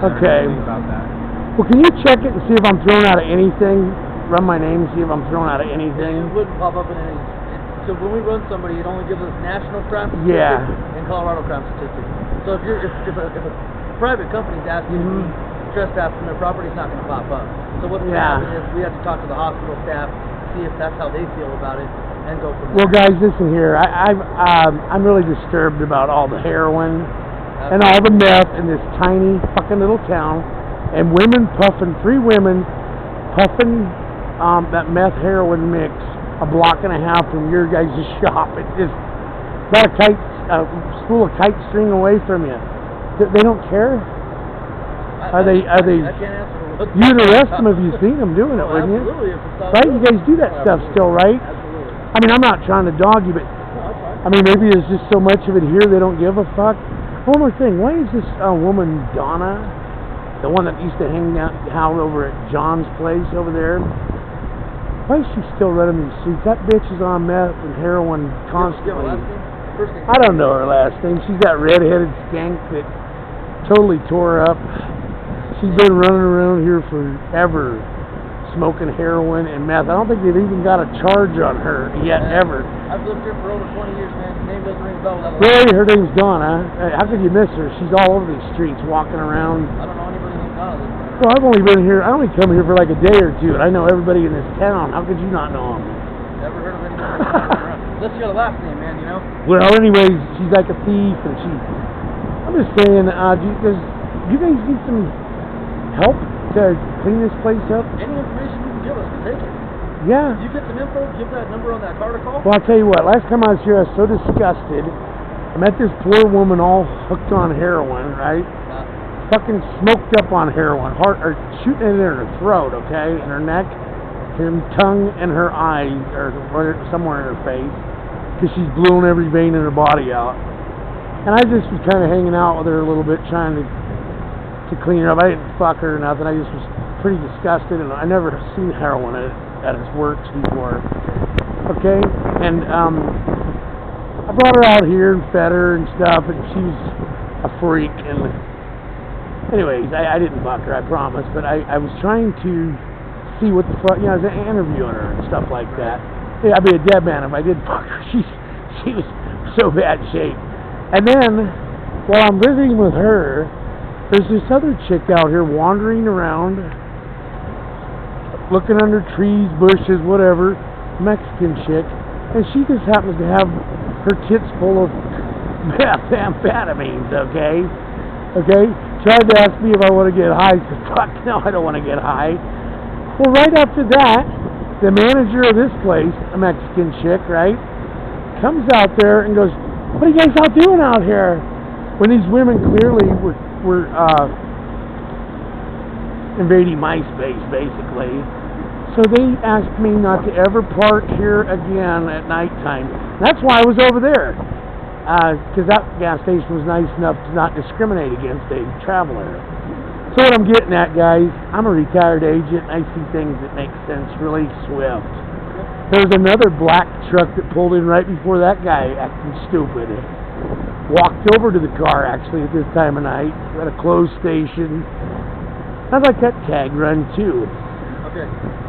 Okay. About that. Well, can you check it and see if I'm thrown out of anything? Run my name and see if I'm thrown out of anything. It wouldn't pop up in any. So when we run somebody, it only gives us national crime statistics and Colorado crime statistics. So if a private company's asking to be trespassed from their property, it's not going to pop up. So what's going to happen is we have to talk to the hospital staff, see if that's how they feel about it, and go from there. Well, guys, listen here. I'm really disturbed about all the heroin and all the meth in this tiny fucking little town, and women puffing, 3 women puffing that meth heroin mix a block and a half from your guys' shop. It's just about a spool of kite string away from you. They don't care. Are they? I can't answer. You'd arrest them if you seen them doing it, wouldn't you? Absolutely. Right? You guys do that stuff still, right? Absolutely. I mean, I'm not trying to dog you, but I mean, maybe there's just so much of it here they don't give a fuck. One more thing. Why is this woman Donna, the one that used to hang out over at John's place over there? Why is she still running these streets? That bitch is on meth and heroin constantly. I don't know her last name. She's that red-headed skank that totally tore up. She's been running around here forever, smoking heroin and meth. I don't think they've even got a charge on her yet, ever. I've lived here for over 20 years, man. Her name doesn't ring a bell. Really? Her name's Donna. How could you miss her? She's all over these streets, walking around. I don't know anybody named Donna. Well, I've only been here, I only come here for like a day or two, and I know everybody in this town. How could you not know them? Never heard of anybody around. Unless you got a last name, man, you know? Well, anyways, she's like a thief, and I'm just saying, do you guys need some help to clean this place up? Any information you can give us, we'll take it. Yeah. You get some info, give that number on that car to call? Well, I'll tell you what, last time I was here, I was so disgusted. I met this poor woman all hooked on heroin, right? Fucking smoked up on heroin, or shooting it in her throat, okay, in her neck, her tongue, and her eyes, or somewhere in her face, because she's blown every vein in her body out. And I just was kind of hanging out with her a little bit, trying to clean her up. I didn't fuck her or nothing. I just was pretty disgusted, and I never seen heroin at its works before. Okay, and I brought her out here and fed her and stuff, and she was a freak. And anyways, I didn't fuck her, I promise, but I was trying to see what the fuck, you know, I was interviewing her and stuff like that. Yeah, I'd be a dead man if I did fuck her. She was so bad shape. And then, while I'm visiting with her, there's this other chick out here wandering around, looking under trees, bushes, whatever, Mexican chick, and she just happens to have her tits full of methamphetamines, okay? Tried to ask me if I want to get high. I said, fuck no, I don't want to get high. Well, right after that, the manager of this place, a Mexican chick, right, comes out there and goes, what are you guys all doing out here? When these women clearly were invading my space, basically. So they asked me not to ever park here again at nighttime. That's why I was over there. Because that gas station was nice enough to not discriminate against a traveler. So what I'm getting at, guys, I'm a retired agent, and I see things that make sense really swift. There was another black truck that pulled in right before that guy acting stupid. Walked over to the car, actually, at this time of night, at a closed station. I'd like that tag run, too. Okay.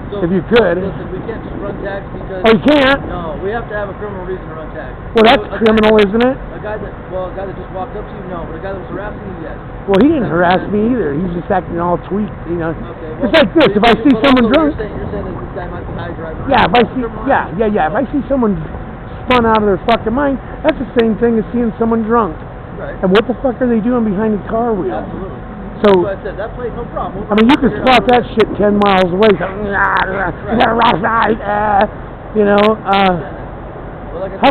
So, if you could. Listen, we can't just run tags because... Oh, you can't? No, we have to have a criminal reason to run tags. Well, that's criminal, isn't it? A guy that just walked up to you, no. But a guy that was harassing you, yes. Well, he didn't harass me either. He's just acting all tweaked, you know. Okay, well, it's like this. If I see someone drunk... You're saying that this guy might be high driving. Yeah, if I see... Yeah. If I see someone spun out of their fucking mind, that's the same thing as seeing someone drunk. Right. And what the fuck are they doing behind the car wheel? Absolutely. So, I said, that plate, no problem. I mean, you can spot that shit 10 miles away. You know, how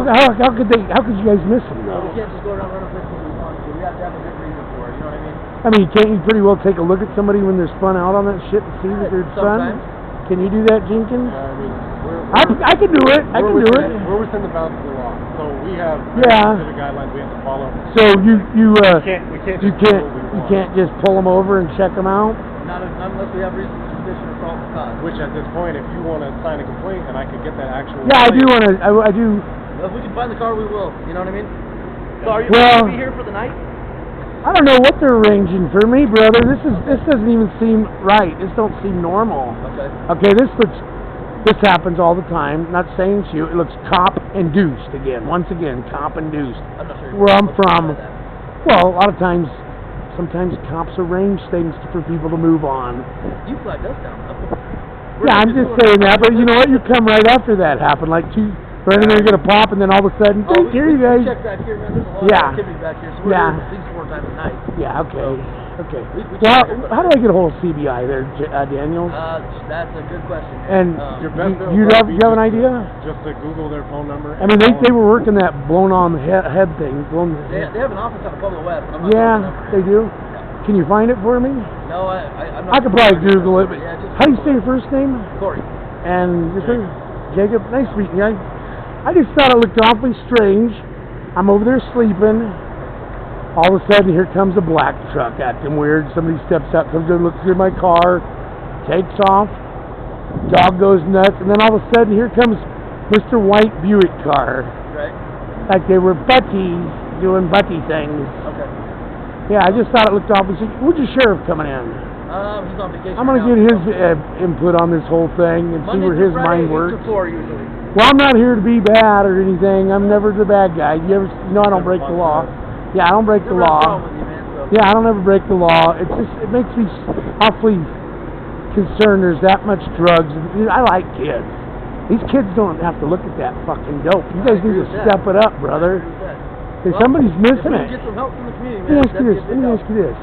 could you guys miss them, though? We can't just go around running places we want to. We have to have a good reason for it, you know what I mean? I mean, can't you pretty well take a look at somebody when they're spun out on that shit and see that they're spun? Can you do that, Jenkins? I can do it. I can do it. We're within the bounds of the law, so we have specific guidelines we have to follow. So you can't can't just pull them over and check them out. Not unless we have reason to suspicion or probable cause. Which at this point, if you want to sign a complaint, and I can get that actual. Yeah, I do want to. I do. Well, if we can find the car, we will. You know what I mean? So are you going to be here for the night? I don't know what they're arranging for me, brother. This doesn't even seem right. This don't seem normal. Okay. Okay, this happens all the time. Not saying it's you. It looks cop induced again. Once again, cop induced. I'm not sure. Where I'm from, well, a lot of times, sometimes cops arrange things for people to move on. You flagged us down. Yeah, I'm just saying that, but you know what? You come right after that happened, like right in there, you're gonna pop, and then all of a sudden, here you guys. We check back here, man. There's a lot of activity back here, so we're here at least 4 times a night. Yeah, okay. Okay. We Well, how do I get a hold of CBI there, Daniel? That's a good question. And Your best bet you would have be an idea? Just to Google their phone number. I mean, they were working that blown on head thing. They have an office on Pueblo West. But I'm not Yeah, they do. Yeah. Can you find it for me? No, I'm not. I could probably Google it. But Yeah, how do you say your first name? Corey. And your first Jacob. Nice meeting you. I just thought it looked awfully strange. I'm over there sleeping. All of a sudden, here comes a black truck acting weird. Somebody steps up, comes in, looks through my car, takes off. Dog goes nuts, and then all of a sudden, here comes Mr. White Buick car. Right. Like they were butties doing butty things. Okay. Yeah, I just thought it looked awfully strange. Where's your sheriff coming in? He's on vacation. I'm gonna get his input on this whole thing and see where his mind works. 8 to 4 usually. Well, I'm not here to be bad or anything. I'm never the bad guy. You know I don't break the law. Yeah, I don't break the law. Yeah, I don't ever break the law. It's just, it makes me awfully concerned there's that much drugs. I like kids. These kids don't have to look at that fucking dope. You guys need to step it up, brother. Hey, somebody's missing it. Get some help from the community, Let me ask you this.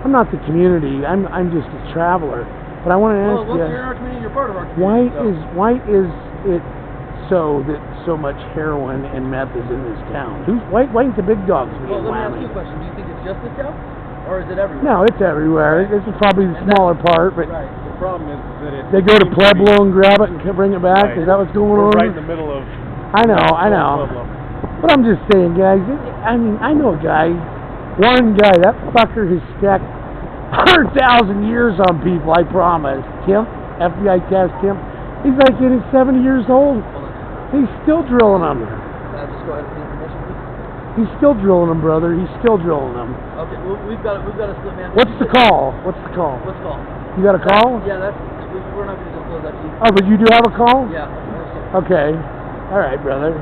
I'm not the community. I'm just a traveler. But I want to ask you. Well, once you're in our community, you're part of our community. Why is it so that so much heroin and meth is in this town? Why ain't the big dogs being Well, let me ask you whammy? a question. Do you think it's just this town, or is it everywhere? No, it's everywhere. This is probably the smaller part, but Right. The problem is that it. they go to Pueblo and grab it and bring it back. Right. Is that what's going We're on? right in the middle of. I know. Pueblo. But I'm just saying, guys. I mean, I know a guy. One guy. That fucker has stacked 100,000 years on people. I promise. Kim, FBI task Kim. He's like in his 70 years old. He's still drilling them. Just go ahead and see information, please. He's still drilling them, brother. He's still drilling them. Okay, well, we've got a split man. What's the call? What's the call? What's the call? You got a call? Yeah, we're not going to disclose that to you. Oh, but you do have a call? Yeah. Okay. All right, brother.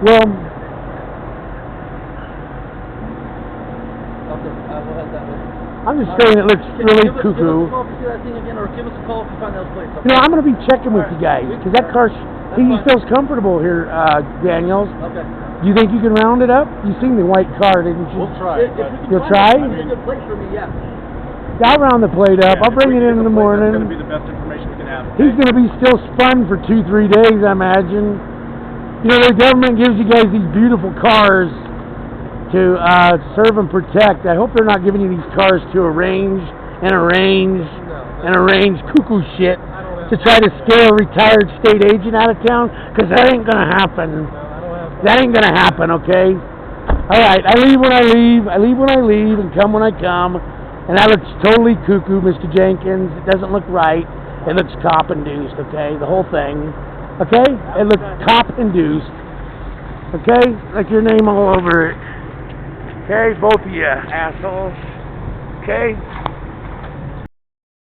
Well, We'll head that way. I'm just saying it looks really cuckoo. Give us a call if you see that thing again, or give us a call if you find those plates. Okay? You know, I'm going to be checking with you guys, because that car, he feels comfortable here, Daniels. Okay. Do you think you can round it up? You seen the white car, didn't you? We'll try. You'll try? It's a good plate for me, yeah. I'll round the plate up. I'll bring it in the morning. That's going to be the best information we can have. Okay? He's going to be still spun for 2-3 days, I imagine. You know, the government gives you guys these beautiful cars to serve and protect. I hope they're not giving you these cars to arrange cuckoo shit to try to scare a retired state agent out of town, because that ain't going to happen. That ain't going to happen, okay? All right, I leave when I leave. I leave when I leave and come when I come. And that looks totally cuckoo, Mr. Jenkins. It doesn't look right. It looks cop-induced, okay? The whole thing. Okay? It looks cop-induced. Okay? Like your name all over it. Okay? Both of you assholes. Okay?